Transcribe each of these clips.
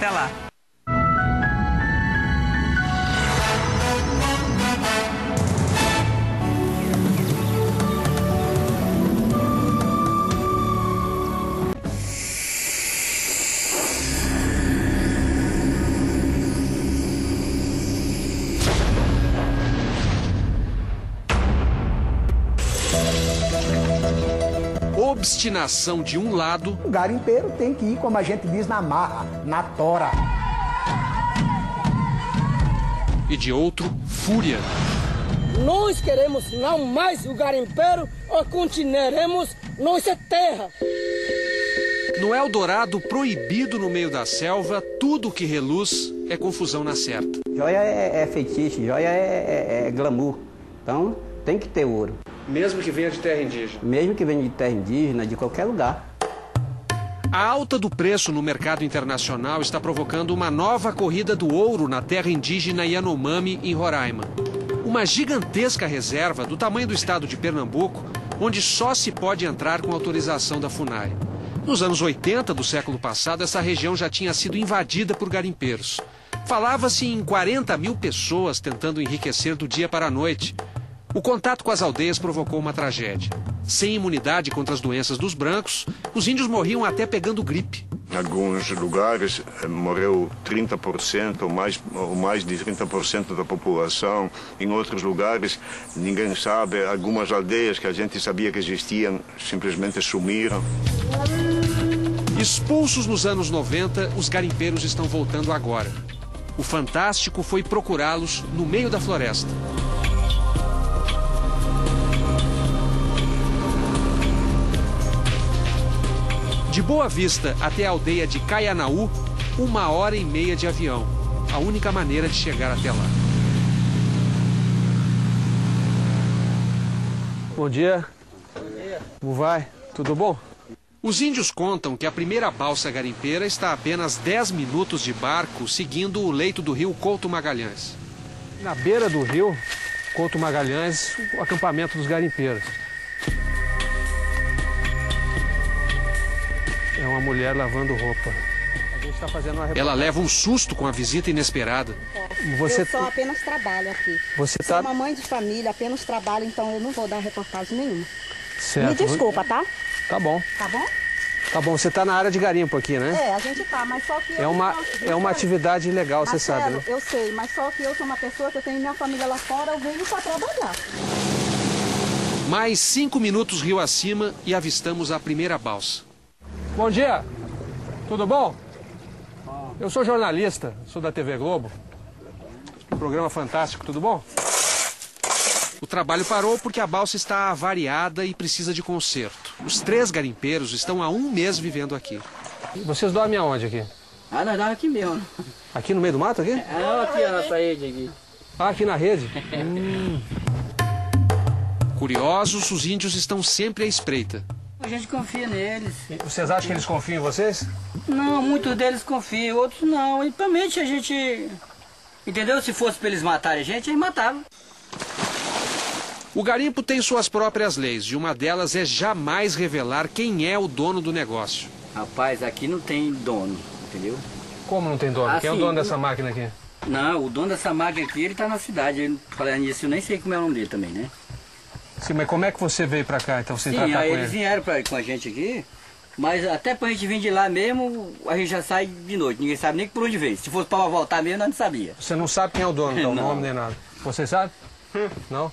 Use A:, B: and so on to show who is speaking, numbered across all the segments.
A: Até lá.
B: Obstinação de um lado.
C: O garimpeiro tem que ir, como a gente diz, na marra, na tora.
B: E de outro, fúria.
D: Nós queremos não mais o garimpeiro ou continuaremos nossa terra.
B: No Eldorado proibido no meio da selva, tudo que reluz é confusão na certa.
E: Joia é feitiço, joia é glamour. Então tem que ter ouro.
B: Mesmo que venha de terra indígena?
E: Mesmo que venha de terra indígena, de qualquer lugar.
B: A alta do preço no mercado internacional está provocando uma nova corrida do ouro na terra indígena Yanomami, em Roraima. Uma gigantesca reserva do tamanho do estado de Pernambuco, onde só se pode entrar com autorização da FUNAI. Nos anos 80 do século passado, essa região já tinha sido invadida por garimpeiros. Falava-se em 40 mil pessoas tentando enriquecer do dia para a noite. O contato com as aldeias provocou uma tragédia. Sem imunidade contra as doenças dos brancos, os índios morriam até pegando gripe.
F: Em alguns lugares morreu 30% ou mais de 30% da população. Em outros lugares, ninguém sabe. Algumas aldeias que a gente sabia que existiam simplesmente sumiram.
B: Expulsos nos anos 90, os garimpeiros estão voltando agora. O fantástico foi procurá-los no meio da floresta. De Boa Vista até a aldeia de Caianaú, 1h30 de avião. A única maneira de chegar até lá.
G: Bom dia. Bom dia. Como vai? Tudo bom?
B: Os índios contam que a primeira balsa garimpeira está a apenas 10 minutos de barco, seguindo o leito do rio Couto Magalhães.
G: Na beira do rio Couto Magalhães, o acampamento dos garimpeiros. É uma mulher lavando roupa. A gente está fazendo uma reportagem.
B: Ela leva um susto com a visita inesperada.
H: Eu só apenas trabalho aqui. Sou uma mãe de família, apenas trabalho, então eu não vou dar reportagem nenhuma.
G: Certo.
H: Me desculpa, tá?
G: Tá bom.
H: Tá bom?
G: Tá bom, você tá na área de garimpo aqui, né?
H: É, a gente tá, mas só que...
G: É uma atividade legal, você sabe, né?
H: Eu sei, mas só que eu sou uma pessoa que eu tenho minha família lá fora, eu venho para trabalhar.
B: Mais 5 minutos rio acima e avistamos a primeira balsa.
G: Bom dia, tudo bom? Eu sou jornalista, sou da TV Globo. Programa fantástico, tudo bom?
B: O trabalho parou porque a balsa está avariada e precisa de conserto. Os 3 garimpeiros estão há 1 mês vivendo aqui.
G: Vocês dormem aonde aqui?
D: Nós dormimos aqui mesmo.
G: Aqui no meio do mato aqui?
D: Aqui a nossa rede aqui.
G: Ah, aqui na rede?
B: Curiosos, os índios estão sempre à espreita.
D: A gente confia neles.
G: Vocês acham que eles confiam em vocês?
D: Não, muitos deles confiam, outros não. E realmente a gente... Entendeu? Se fosse para eles matarem a gente, eles matavam.
B: O garimpo tem suas próprias leis e uma delas é jamais revelar quem é o dono do negócio.
D: Rapaz, aqui não tem dono, entendeu?
G: Como não tem dono?
D: Assim,
G: quem é o dono dessa máquina aqui?
D: Não, o dono dessa máquina aqui, ele tá na cidade. Ele, falando nisso, eu nem sei como é o nome dele também, né?
G: Sim, mas como é que você veio pra cá, então, sem
D: Sim,
G: tratar
D: aí
G: com
D: eles
G: ele?
D: vieram com a gente aqui, mas até pra gente vir de lá mesmo, a gente já sai de noite. Ninguém sabe nem por onde veio. Se fosse pra voltar mesmo, nós não sabia.
G: Você não sabe quem é o dono, então, o nome nem nada. Você sabe? Não?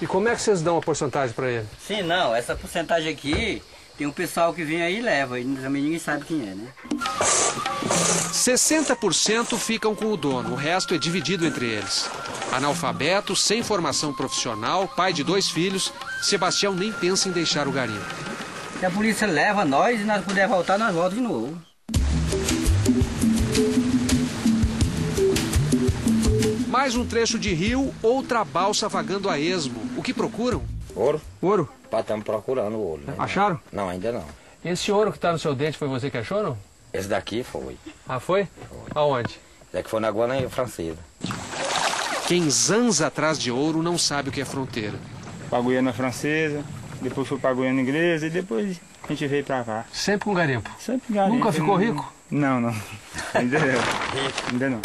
G: E como é que vocês dão a porcentagem para ele?
D: Sim, não, essa porcentagem aqui, tem um pessoal que vem aí e leva, e também ninguém sabe quem é, né?
B: 60% ficam com o dono, o resto é dividido entre eles. Analfabeto, sem formação profissional, pai de 2 filhos, Sebastião nem pensa em deixar o garimpo.
D: Se a polícia leva nós e nós puder voltar, nós voltamos de novo.
B: Mais um trecho de rio, outra balsa vagando a esmo. O que procuram?
I: Ouro?
G: Ouro?
I: Estamos procurando ouro. Né?
G: Acharam?
I: Não, ainda não.
G: E esse ouro que está no seu dente foi você que achou, não?
I: Esse daqui foi.
G: Ah, foi? Aonde?
I: Esse daqui foi na Guiana Francesa.
B: Quem zanza atrás de ouro não sabe o que é fronteira.
J: Para a Guiana Francesa, depois foi para a Guiana Inglesa e depois a gente veio para cá.
G: Sempre com garimpo?
J: Sempre garimpo.
G: Nunca ficou rico?
J: Não, não. Ainda não.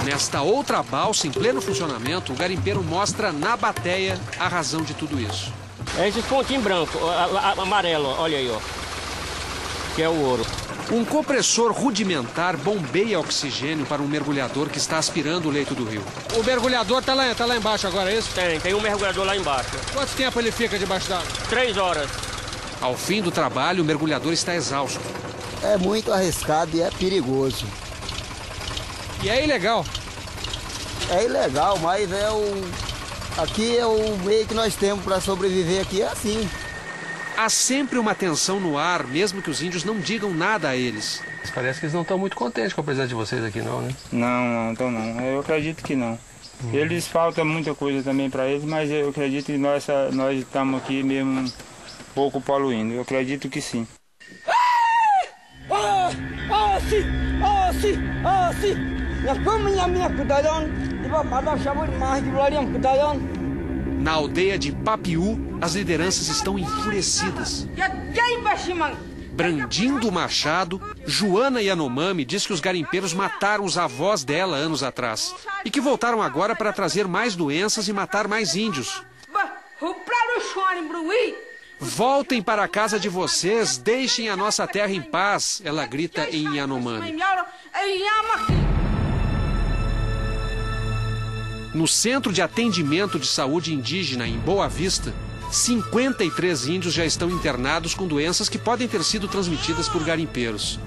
B: Nesta outra balsa, em pleno funcionamento, o garimpeiro mostra na bateia a razão de tudo isso.
A: É esse pontinho branco, amarelo, olha aí, ó. Que é o ouro.
B: Um compressor rudimentar bombeia oxigênio para um mergulhador que está aspirando o leito do rio.
G: O mergulhador tá lá embaixo agora, é isso?
A: Tem um mergulhador lá embaixo.
G: Quanto tempo ele fica debaixo d'água?
A: 3 horas.
B: Ao fim do trabalho, o mergulhador está exausto.
K: É muito arriscado e é perigoso.
G: E é ilegal.
K: É ilegal, mas aqui é o meio que nós temos para sobreviver aqui, é assim.
B: Há sempre uma tensão no ar, mesmo que os índios não digam nada a eles.
G: Parece que eles não estão muito contentes com a presença de vocês aqui, não, né?
J: Não, então não. Eu acredito que não. Eles faltam muita coisa também para eles, mas eu acredito que nós estamos aqui mesmo um pouco poluindo. Eu acredito que sim.
B: Na aldeia de Papiú, as lideranças estão enfurecidas. Brandindo o machado, Joana Yanomami diz que os garimpeiros mataram os avós dela anos atrás e que voltaram agora para trazer mais doenças e matar mais índios. Voltem para a casa de vocês, deixem a nossa terra em paz, ela grita em Yanomami. No Centro de Atendimento de Saúde Indígena, em Boa Vista, 53 índios já estão internados com doenças que podem ter sido transmitidas por garimpeiros.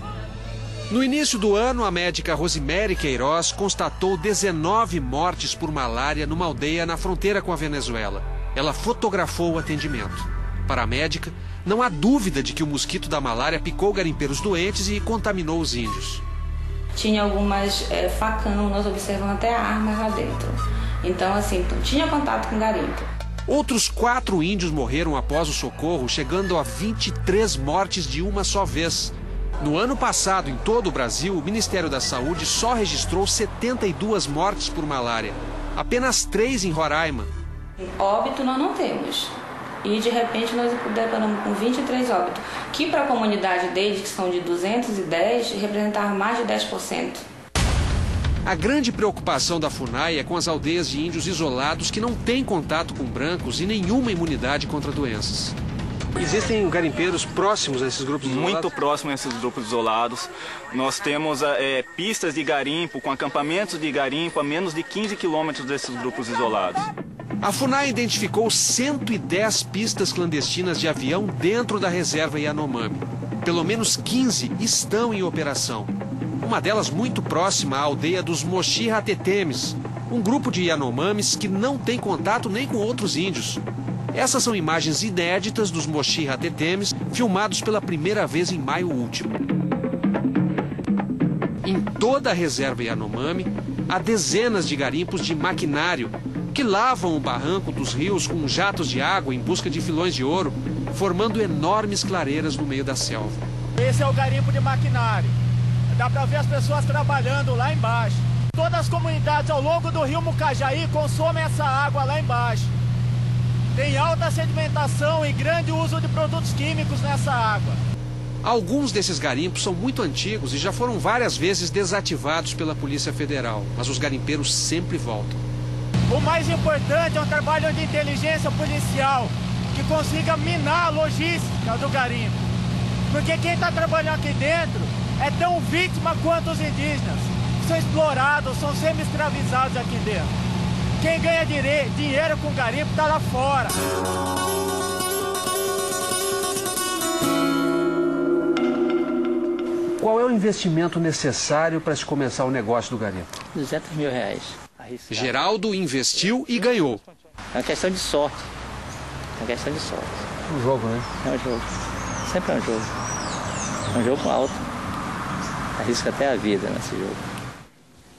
B: No início do ano, a médica Rosemary Queiroz constatou 19 mortes por malária numa aldeia na fronteira com a Venezuela. Ela fotografou o atendimento. Para a médica, não há dúvida de que o mosquito da malária picou garimpeiros doentes e contaminou os índios.
L: Tinha algumas facão, nós observamos até armas lá dentro. Então, assim, tinha contato com garimpo.
B: Outros 4 índios morreram após o socorro, chegando a 23 mortes de uma só vez. No ano passado, em todo o Brasil, o Ministério da Saúde só registrou 72 mortes por malária. Apenas 3 em Roraima.
L: Óbito nós não temos. E de repente nós deparamos com 23 óbitos, que para a comunidade deles, que são de 210, representavam mais de 10%.
B: A grande preocupação da FUNAI é com as aldeias de índios isolados que não têm contato com brancos e nenhuma imunidade contra doenças.
G: Existem garimpeiros próximos a esses grupos isolados?
M: Muito próximos a esses grupos isolados. Nós temos pistas de garimpo, com acampamentos de garimpo a menos de 15 quilômetros desses grupos isolados.
B: A FUNAI identificou 110 pistas clandestinas de avião dentro da reserva Yanomami. Pelo menos 15 estão em operação. Uma delas muito próxima à aldeia dos Moxi-Ratetemes, um grupo de Yanomamis que não tem contato nem com outros índios. Essas são imagens inéditas dos Moxi-Ratetemes, filmados pela primeira vez em maio último. Em toda a reserva Yanomami, há dezenas de garimpos de maquinário que lavam o barranco dos rios com jatos de água em busca de filões de ouro, formando enormes clareiras no meio da selva.
N: Esse é o garimpo de maquinário. Dá para ver as pessoas trabalhando lá embaixo. Todas as comunidades ao longo do rio Mucajaí consomem essa água lá embaixo. Tem alta sedimentação e grande uso de produtos químicos nessa água.
B: Alguns desses garimpos são muito antigos e já foram várias vezes desativados pela Polícia Federal, mas os garimpeiros sempre voltam.
N: O mais importante é um trabalho de inteligência policial que consiga minar a logística do garimpo. Porque quem está trabalhando aqui dentro é tão vítima quanto os indígenas. São explorados, são semi-escravizados aqui dentro. Quem ganha dinheiro com garimpo está lá fora.
G: Qual é o investimento necessário para se começar o negócio do garimpo?
D: R$200 mil.
B: Geraldo investiu e ganhou.
D: É uma questão de sorte. É uma questão de sorte.
G: Um jogo, né?
D: É um jogo. Sempre é um jogo. É um jogo alto. Arrisca até a vida nesse jogo.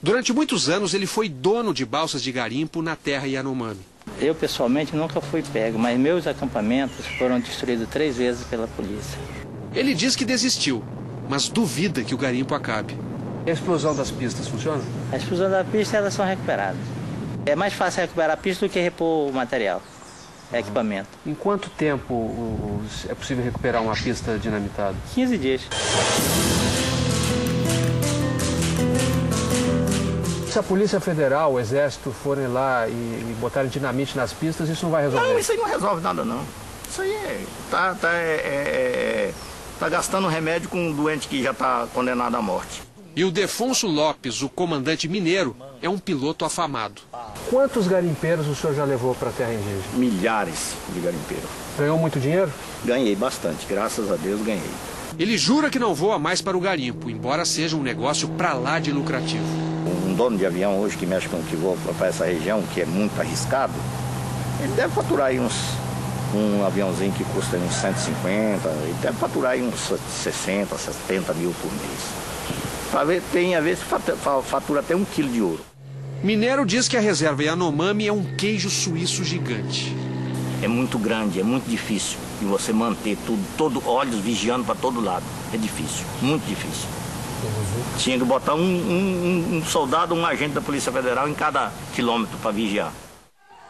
B: Durante muitos anos, ele foi dono de balsas de garimpo na terra Yanomami.
D: Eu, pessoalmente, nunca fui pego, mas meus acampamentos foram destruídos 3 vezes pela polícia.
B: Ele diz que desistiu, mas duvida que o garimpo acabe.
G: E a explosão das pistas funciona?
D: A explosão da pista, elas são recuperadas. É mais fácil recuperar a pista do que repor o material.
O: equipamento.
B: Em quanto tempo é possível recuperar uma pista dinamitada?
O: 15 dias.
G: Se a Polícia Federal, o Exército forem lá e botarem dinamite nas pistas, isso não vai resolver?
P: Não, isso aí não resolve nada, não. Isso aí tá gastando remédio com um doente que já está condenado à morte.
B: Ildefonso Lopes, o comandante mineiro, é um piloto afamado.
G: Quantos garimpeiros o senhor já levou para a terra indígena?
P: Milhares de garimpeiros.
G: Ganhou muito dinheiro?
P: Ganhei bastante, graças a Deus ganhei.
B: Ele jura que não voa mais para o garimpo, embora seja um negócio pra lá de lucrativo.
P: Um dono de avião hoje que mexe com o que voa para essa região, que é muito arriscado, ele deve faturar aí um aviãozinho que custa uns 150, ele deve faturar aí uns 60, 70 mil por mês. Tem a vezes fatura até 1 quilo de ouro.
B: Mineiro diz que a reserva Yanomami é um queijo suíço gigante.
P: É muito grande, é muito difícil de você manter tudo, olhos vigiando para todo lado. É difícil, muito difícil. Tinha que botar um soldado, um agente da Polícia Federal em cada quilômetro para vigiar.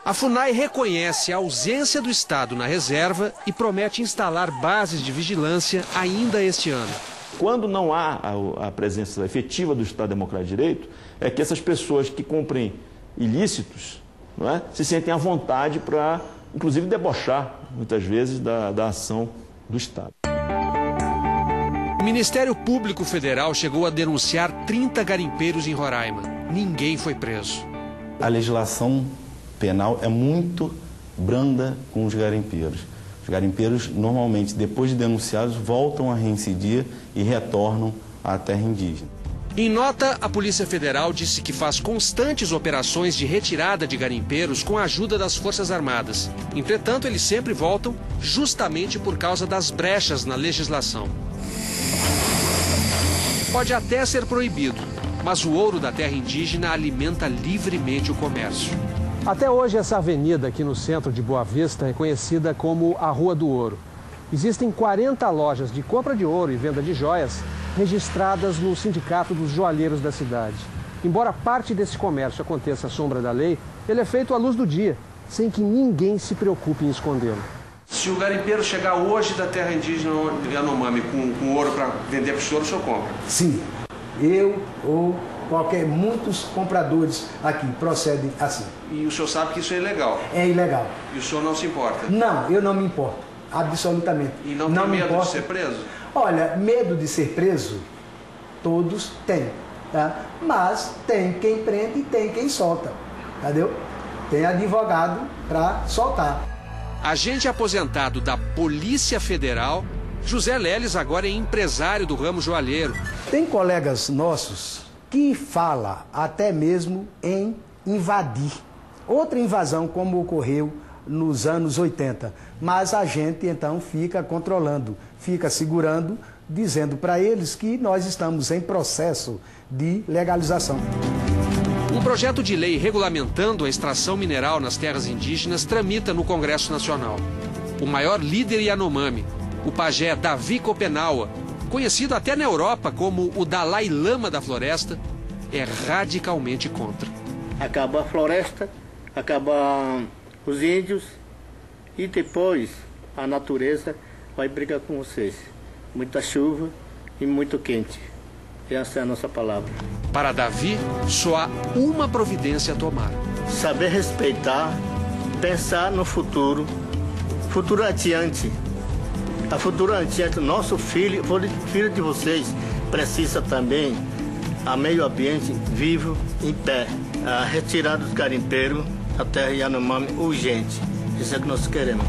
B: A FUNAI reconhece a ausência do Estado na reserva e promete instalar bases de vigilância ainda este ano.
Q: Quando não há a presença efetiva do Estado Democrático de Direito, é que essas pessoas que cumprem ilícitos, não é, se sentem à vontade para, inclusive, debochar, muitas vezes, da ação do Estado.
B: O Ministério Público Federal chegou a denunciar 30 garimpeiros em Roraima. Ninguém foi preso.
R: A legislação penal é muito branda com os garimpeiros. Os garimpeiros, normalmente, depois de denunciados, voltam a reincidir e retornam à terra indígena.
B: Em nota, a Polícia Federal disse que faz constantes operações de retirada de garimpeiros com a ajuda das Forças Armadas. Entretanto, eles sempre voltam justamente por causa das brechas na legislação. Pode até ser proibido, mas o ouro da terra indígena alimenta livremente o comércio.
G: Até hoje, essa avenida aqui no centro de Boa Vista é conhecida como a Rua do Ouro. Existem 40 lojas de compra de ouro e venda de joias registradas no Sindicato dos Joalheiros da cidade. Embora parte desse comércio aconteça à sombra da lei, ele é feito à luz do dia, sem que ninguém se preocupe em escondê-lo.
B: Se o garimpeiro chegar hoje da terra indígena Yanomami com ouro para vender para o senhor compra?
C: Sim. Eu ou muitos compradores aqui procedem assim.
B: E o senhor sabe que isso é ilegal?
C: É ilegal.
B: E o senhor não se importa?
C: Não, eu não me importo. Absolutamente.
B: E não tem medo de ser preso?
C: Olha, medo de ser preso, todos têm, tá? Mas tem quem prende e tem quem solta, entendeu? Tem advogado para soltar.
B: Agente aposentado da Polícia Federal, José Leles agora é empresário do ramo joalheiro.
C: Tem colegas nossos que falam até mesmo em invadir. Outra invasão como ocorreu nos anos 80. Mas a gente então fica controlando, fica segurando, dizendo para eles que nós estamos em processo de legalização.
B: Um projeto de lei regulamentando a extração mineral nas terras indígenas tramita no Congresso Nacional. O maior líder Yanomami, o pajé Davi Copenaua, conhecido até na Europa como o Dalai Lama da floresta, é radicalmente contra.
S: Acaba a floresta, acaba os índios e depois a natureza vai brigar com vocês. Muita chuva e muito quente. Essa é a nossa palavra.
B: Para Davi, só há uma providência a tomar.
S: Saber respeitar, pensar no futuro, futuro adiante. A futuro adiante, nosso filho de vocês, precisa também a meio ambiente vivo, em pé. A retirada dos garimpeiros, a terra Yanomami urgente. Isso é o que nós queremos.